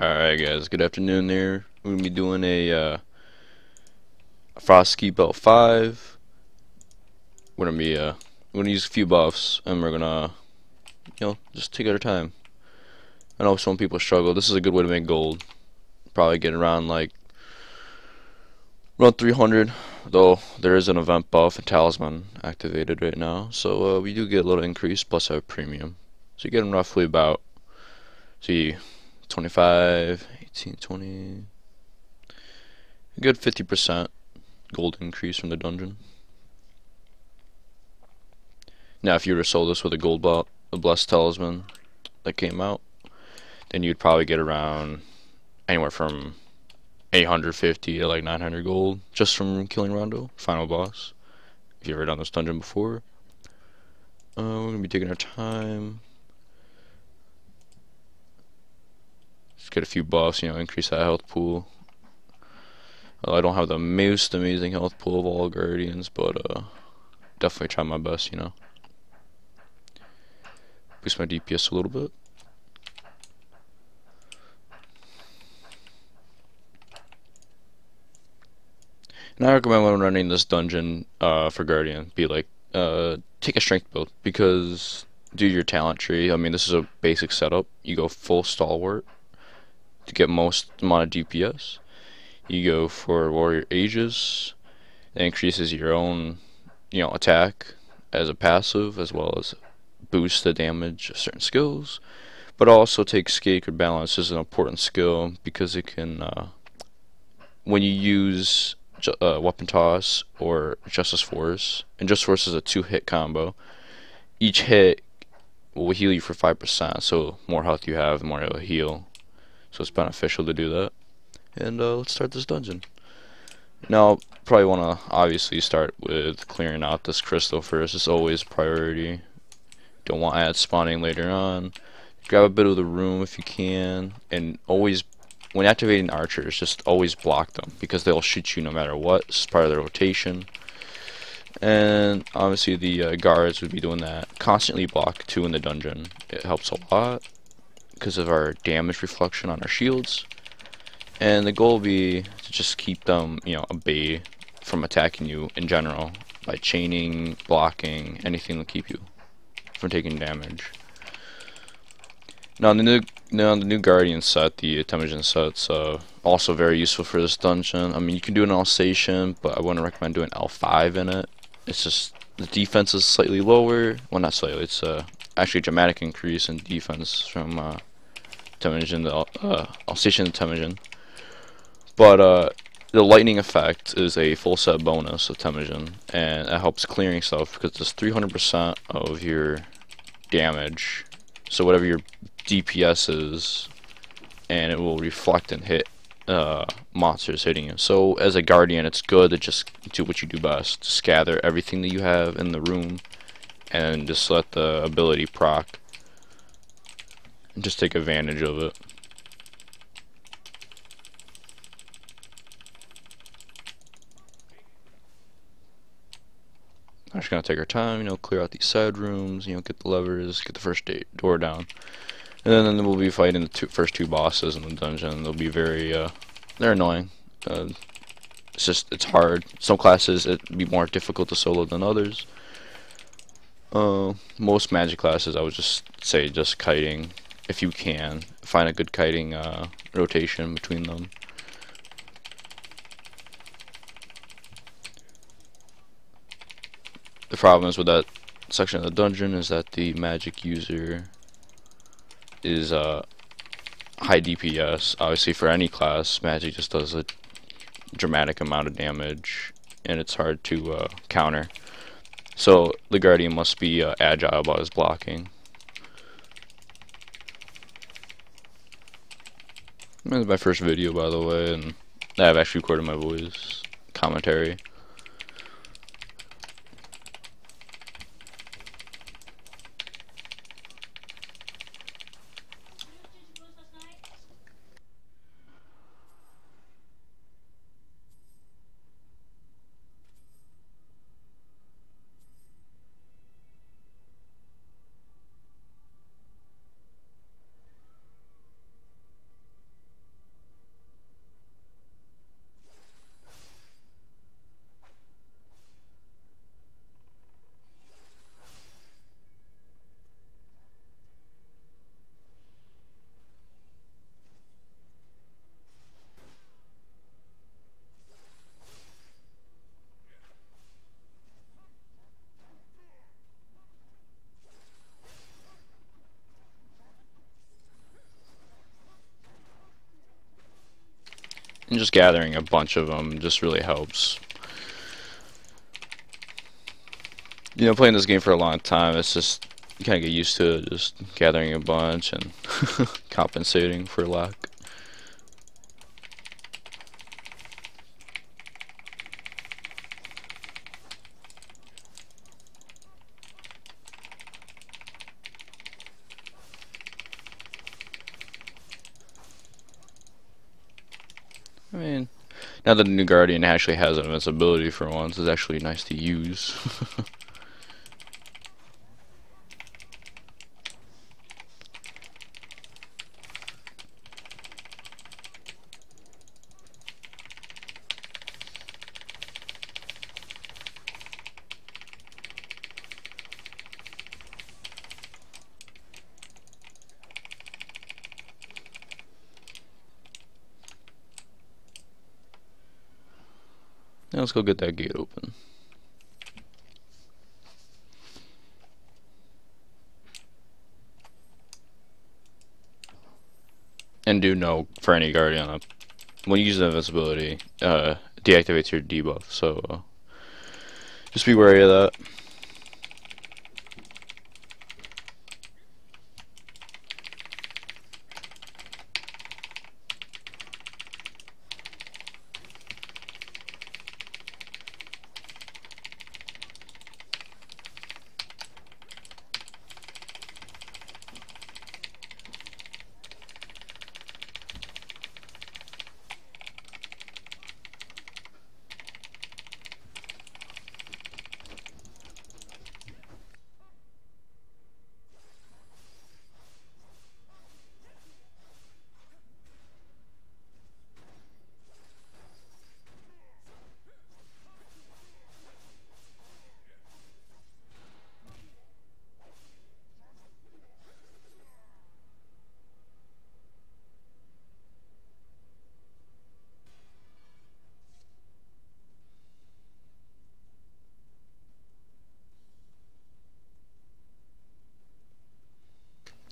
Alright guys, good afternoon there. We're gonna be doing a Frostkeep L5. We're gonna use a few buffs and we're gonna just take our time. I know some people struggle. This is a good way to make gold. Probably get around 300, though there is an event buff and talisman activated right now. So we do get a little increase plus our premium. So you're getting roughly about, see, 25, 18, 20, a good 50% gold increase from the dungeon. Now, if you were to sold this with a gold belt, a blessed talisman that came out, then you'd probably get around anywhere from 850 to like 900 gold just from killing Rondo, final boss. If you've ever done this dungeon before, we're gonna be taking our time. Just get a few buffs, increase that health pool. I don't have the most amazing health pool of all Guardians, but definitely try my best. Boost my DPS a little bit. And I recommend when running this dungeon for Guardian, take a strength build, because due to your talent tree, I mean, this is a basic setup. You go full stalwart to get most amount of DPS. You go for warrior aegis, that increases your own, attack as a passive, as well as boosts the damage of certain skills. But also take sacred balance as an important skill, because it can, when you use weapon toss or justice force, and justice force is a 2-hit combo. Each hit will heal you for 5%, so the more health you have, the more it'll heal. So it's beneficial to do that. And let's start this dungeon. Now, probably want to obviously start with clearing out this crystal first. It's always a priority. Don't want ads spawning later on. Grab a bit of the room if you can, and always, when activating archers, just always block them, because they'll shoot you no matter what. It's part of the rotation. And obviously the guards would be doing that. Constantly block 2 in the dungeon. It helps a lot because of our damage reflection on our shields. And the goal will be to just keep them, at bay from attacking you in general by chaining, blocking, anything to keep you from taking damage. Now the new Guardian set, the Temujin set's also very useful for this dungeon. I mean, you can do an Alsatian, but I wouldn't recommend doing L5 in it. It's just the defense is slightly lower. Well, not slightly. It's actually a dramatic increase in defense from Temujin to Alsatian to Temujin. But the lightning effect is a full set bonus of Temujin, and it helps clearing stuff because it's 300% of your damage. So whatever your DPS is, and it will reflect and hit monsters hitting you. So as a guardian, it's good to just do what you do best. Just gather everything that you have in the room and just let the ability proc and just take advantage of it. I'm just gonna take our time, clear out these side rooms, get the levers, get the first door down. And then we'll be fighting the first two bosses in the dungeon. They'll be they're annoying. It's hard. Some classes it'd be more difficult to solo than others. Most magic classes I would just say just kiting, if you can. Find a good kiting rotation between them. The problem is with that section of the dungeon is that the magic user is high DPS. Obviously, for any class, magic just does a dramatic amount of damage, and it's hard to counter. So the Guardian must be agile about his blocking. This is my first video, by the way, and I've actually recorded my voice commentary. And just gathering a bunch of them just really helps. You know, playing this game for a long time, it's just, you kind of get used to it, just gathering a bunch and compensating for lack. I mean, now that the new Guardian actually has invincibility for once, it's actually nice to use. Now let's go get that gate open. And do know for any Guardian, when you use the invincibility, deactivates your debuff, so just be wary of that.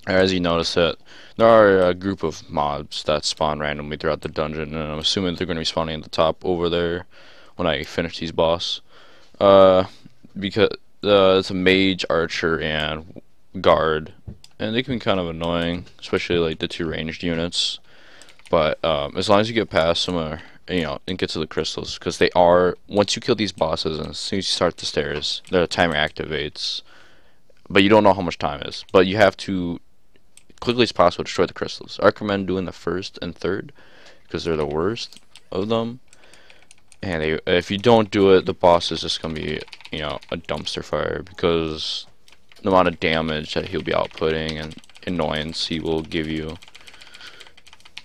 As you notice it, there are a group of mobs that spawn randomly throughout the dungeon, and I'm assuming they're going to be spawning at the top over there when I finish these boss. Uh, because it's a mage, archer, and guard, and they can be kind of annoying, especially like the two ranged units. But as long as you get past them, and get to the crystals, because they are, once you kill these bosses, and as soon as you start the stairs, the timer activates. But you don't know how much time is. But you have to quickly as possible destroy the crystals. I recommend doing the first and third because they're the worst of them. And if you don't do it, the boss is just gonna be, a dumpster fire because the amount of damage that he'll be outputting and annoyance he will give you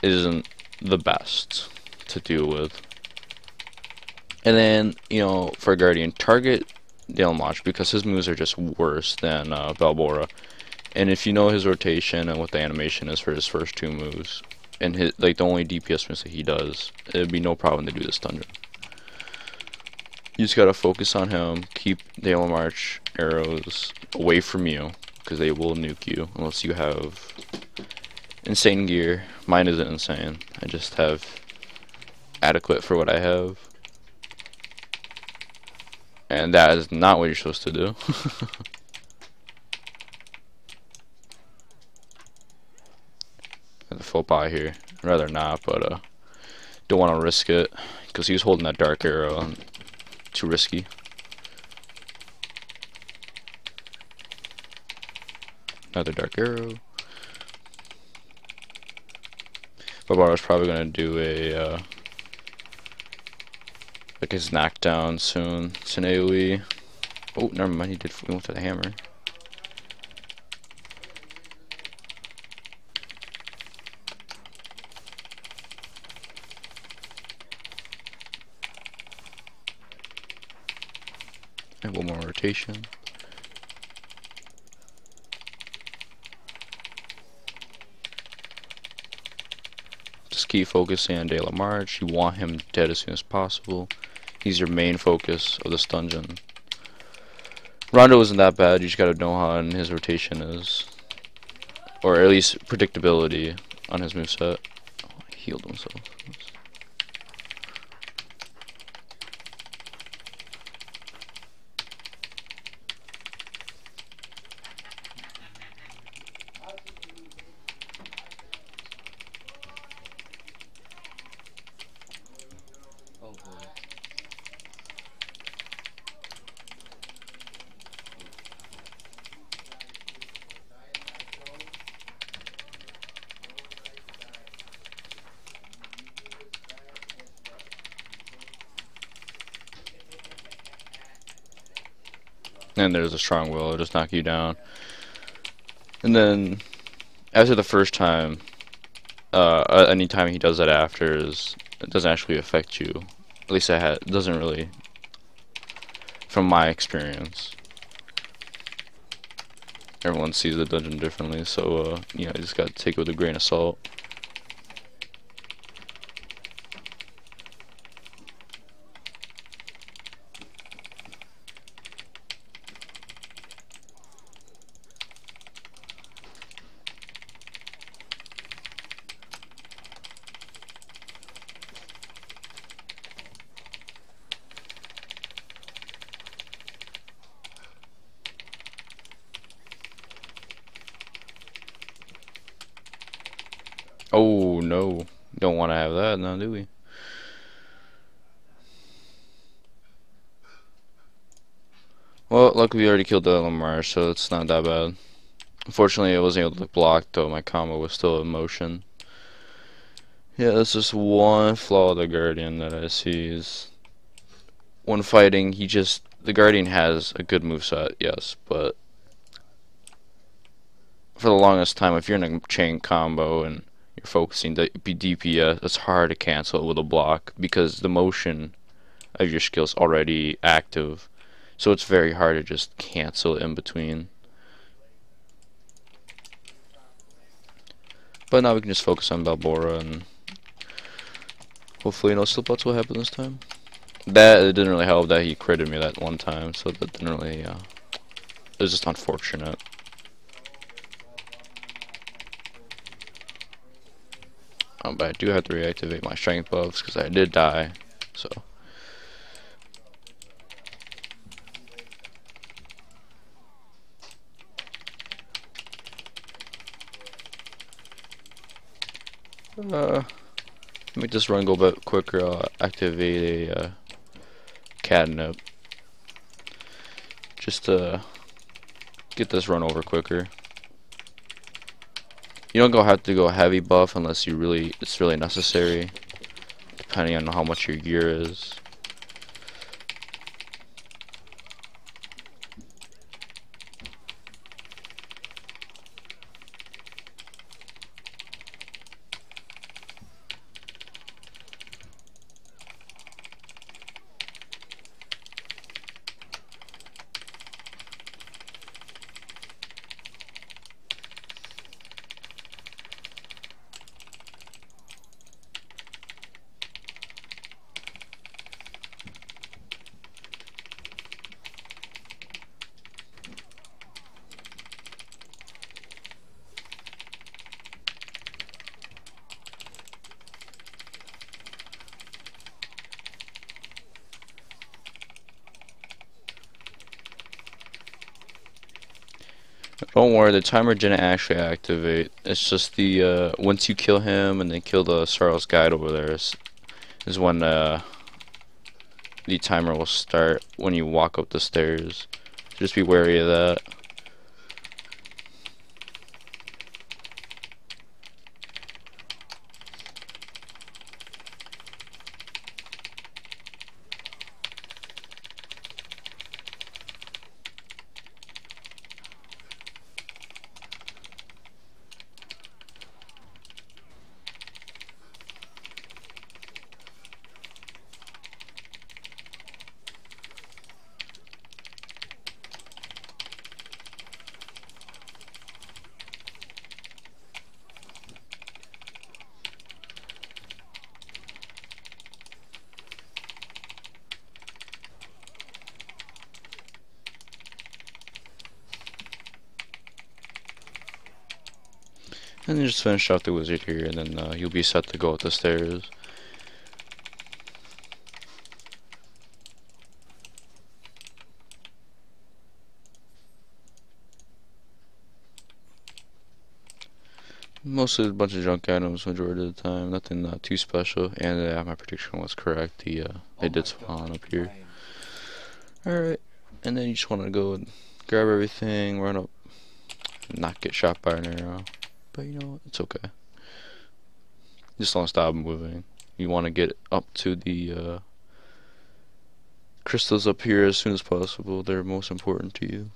isn't the best to deal with. And then, for Guardian, target Dalemarch because his moves are just worse than Balbora. And if you know his rotation and what the animation is for his first two moves, and the only DPS moves that he does, it'd be no problem to do this dungeon. You just gotta focus on him, keep Dalemarch arrows away from you, because they will nuke you, unless you have insane gear. Mine isn't insane, I just have adequate for what I have. And that is not what you're supposed to do. The faux pas here. I'd rather not, but don't want to risk it because he was holding that dark arrow and too risky. Another dark arrow. Barbara's probably gonna do a like his knockdown soon. It's an AoE. Oh, never mind. He went for the hammer. And one more rotation. Just keep focusing on Dalemarch. You want him dead as soon as possible. He's your main focus of this dungeon. Rondo isn't that bad. You just gotta know how his rotation is, or at least predictability on his moveset. Oh, he healed himself. And there's a strong will, it'll just knock you down. And then after the first time, anytime he does that after it doesn't actually affect you. At least it doesn't really, from my experience. Everyone sees the dungeon differently, so you know, you just gotta take it with a grain of salt. Oh no, don't want to have that now, do we? Well, luckily we already killed the Lamar, so it's not that bad. Unfortunately, I wasn't able to block, though my combo was still in motion. Yeah, that's just one flaw of the Guardian that I see is when fighting, the Guardian has a good moveset, yes, but for the longest time, if you're in a chain combo and you're focusing DPS, it's hard to cancel it with a block because the motion of your skill's already active, so it's very hard to just cancel it in between. But now we can just focus on Balbora and hopefully no slip-ups will happen this time. That it didn't really help that he critted me that one time, so that didn't really, it was just unfortunate. But I do have to reactivate my strength buffs because I did die, so. Make this run go a bit quicker. I'll activate a catnip just to get this run over quicker. You don't have to go heavy buff unless it's really necessary, depending on how much your gear is. Don't worry, the timer didn't actually activate. It's just the once you kill him and then kill the Sarl's guide over there is when the timer will start when you walk up the stairs. Just be wary of that. And then just finish off the wizard here, and then you'll be set to go up the stairs. Mostly a bunch of junk items majority of the time. Nothing too special. And my prediction was correct. They did spawn up here. Alright. And then you just want to go and grab everything, run up, not get shot by an arrow. But you know what? It's okay. Just don't stop moving. You want to get up to the crystals up here as soon as possible. They're most important to you.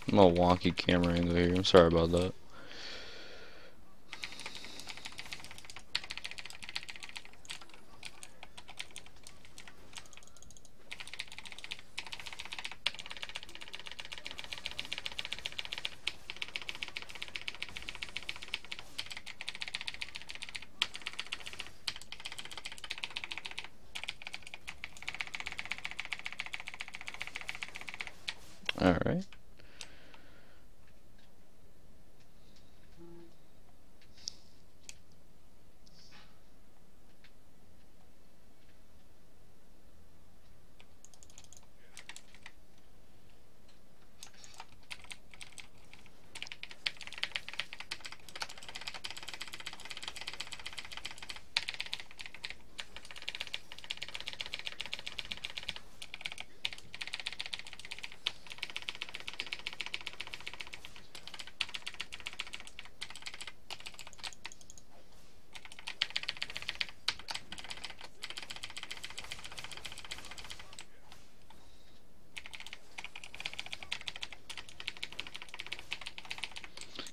I'm a wonky camera angle here. I'm sorry about that. Alright.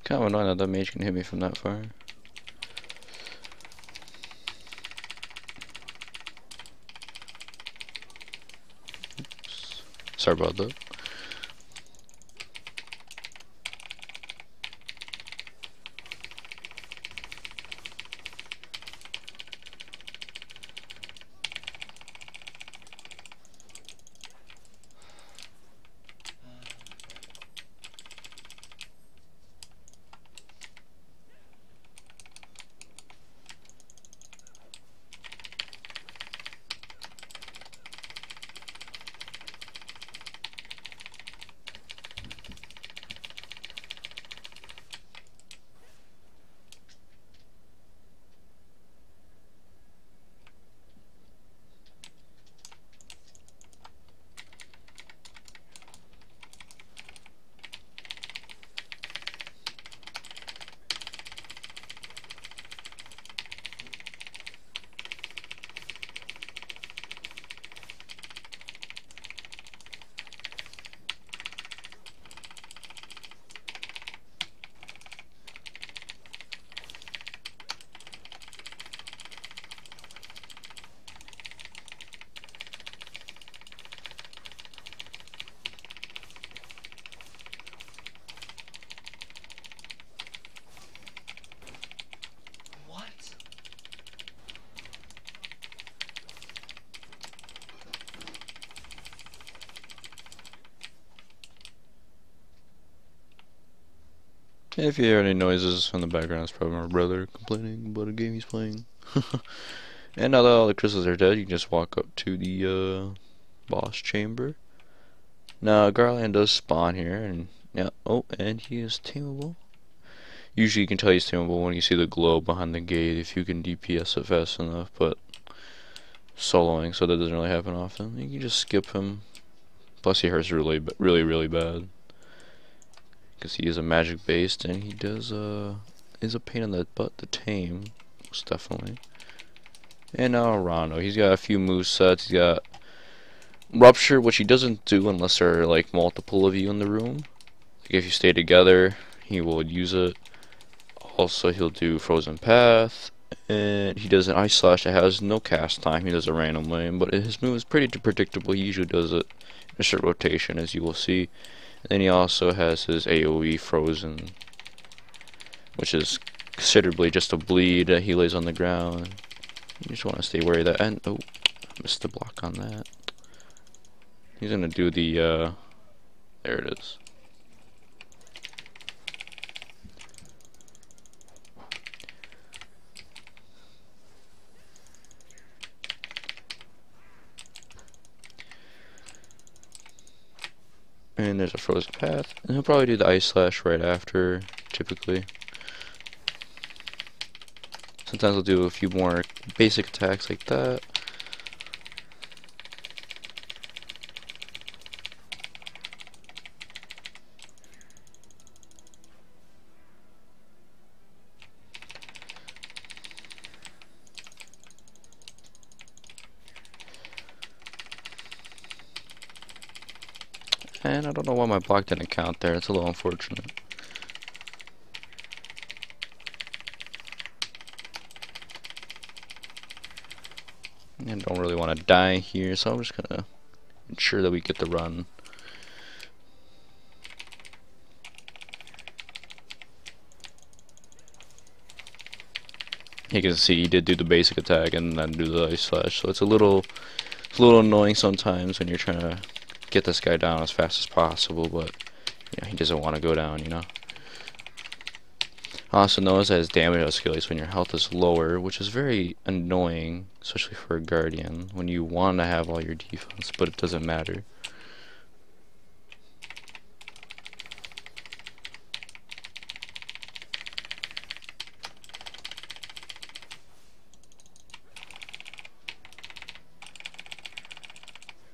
Kind of annoying that that mage can hit me from that far. Oops. Sorry about that. If you hear any noises in the background, it's probably my brother complaining about a game he's playing. And now that all the crystals are dead, you can just walk up to the boss chamber. Now Garland does spawn here, and yeah, oh, and he is tameable. Usually you can tell he's tameable when you see the glow behind the gate if you can DPS it fast enough, but soloing, so that doesn't really happen often. You can just skip him. Plus he hurts really bad. Because he is a magic based, and he does is a pain in the butt to tame, most definitely. And now Rondo, he's got a few move sets. He's got Rupture, which he doesn't do unless there are like multiple of you in the room. Like if you stay together, he will use it. Also, he'll do Frozen Path, And he does an Ice Slash that has no cast time. He does it randomly, but his move is pretty predictable. He usually does it in a short rotation, as you will see. And then he also has his AoE Frozen, which is considerably just a bleed that he lays on the ground. You just want to stay wary of that. And oh, missed the block on that. He's gonna do the there it is. And there's a frozen path, and he'll probably do the Ice Slash right after, typically. Sometimes he'll do a few more basic attacks like that. And I don't know why my block didn't count there. It's a little unfortunate. And don't really want to die here, so I'm just gonna ensure that we get the run. You can see he did do the basic attack and then do the Ice Slash, so it's a little annoying sometimes when you're trying to get this guy down as fast as possible, but you know, he doesn't want to go down, you know. I also notice that his damage escalates when your health is lower, which is very annoying, especially for a Guardian, when you want to have all your defense, but it doesn't matter.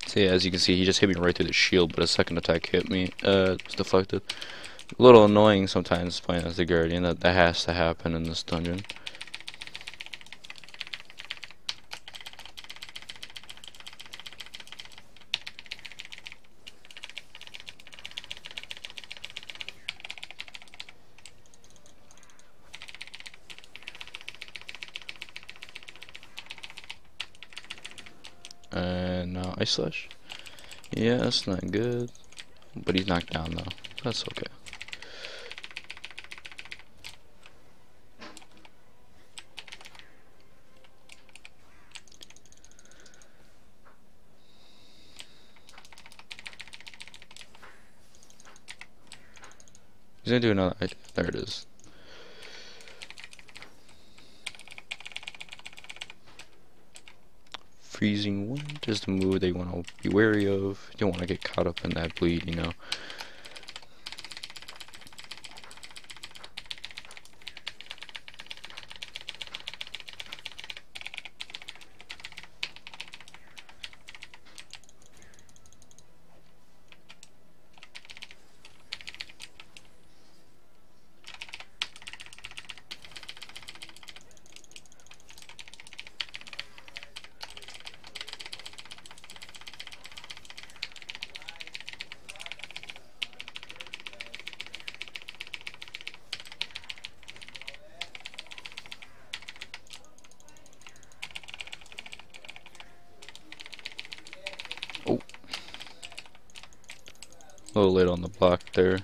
So yeah, as you can see, he just hit me right through the shield, but a second attack hit me. It's deflected. A little annoying sometimes playing as the Guardian. That has to happen in this dungeon. And now Ice Slash. Yeah, that's not good. But he's knocked down though. That's okay. He's gonna do another. There it is. Freezing Wind is the move they want to be wary of. You don't want to get caught up in that bleed, you know. Oh, a little late on the block there.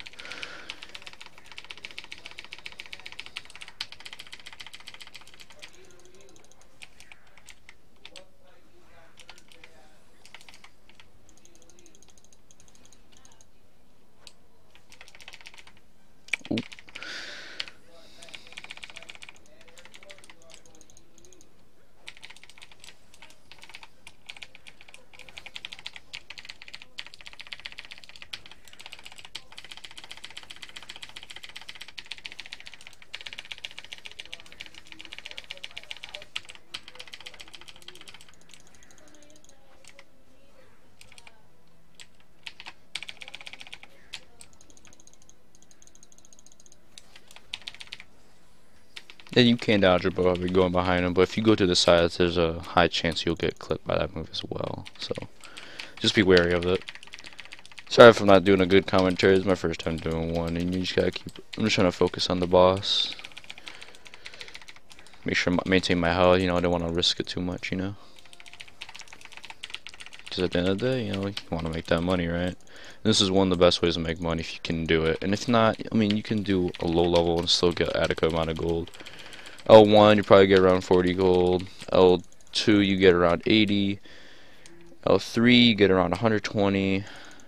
Ooh. And you can dodge it by going behind him, but if you go to the sides, there's a high chance you'll get clipped by that move as well. So just be wary of it. Sorry if I'm not doing a good commentary. It's my first time doing one, and you just gotta keep. I'm just trying to focus on the boss. make sure maintain my health. You know, I don't want to risk it too much. You know, because at the end of the day, you know, you want to make that money, right? This is one of the best ways to make money if you can do it. And if not, I mean, you can do a low level and still get adequate amount of gold. L1, you probably get around 40 gold. L2, you get around 80. L3, you get around 120,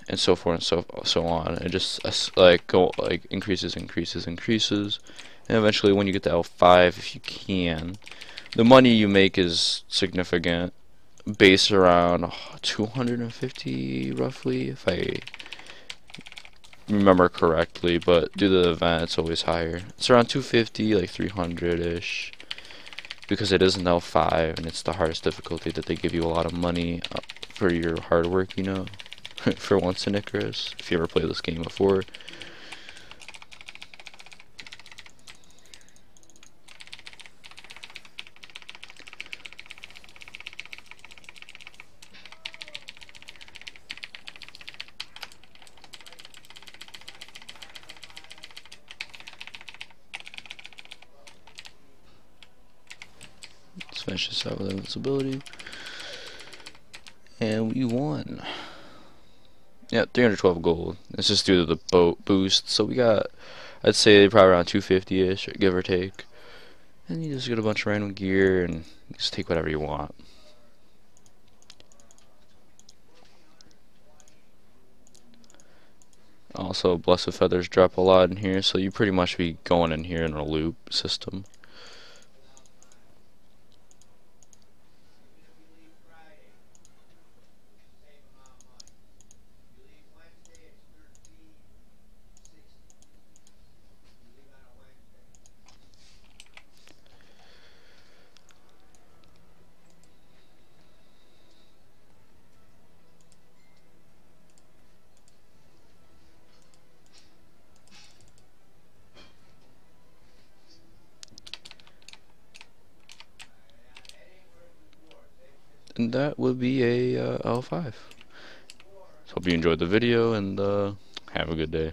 and so forth and so on. It just increases, and eventually, when you get to L5, if you can, the money you make is significant. Base around 250 roughly, if I remember correctly, but due to the event, it's always higher. It's around 250, like 300-ish, because it is an L5, and it's the hardest difficulty that they give you a lot of money for your hard work, you know, for once in Icarus, if you ever played this game before. Let's finish this out with invincibility. And we won. Yeah, 312 gold. This is due to the boat boost. So we got, I'd say probably around 250-ish, give or take. And you just get a bunch of random gear and just take whatever you want. Also, Blessed Feathers drop a lot in here, so you pretty much be going in here in a loop system. And that would be a L5. So hope you enjoyed the video, and have a good day.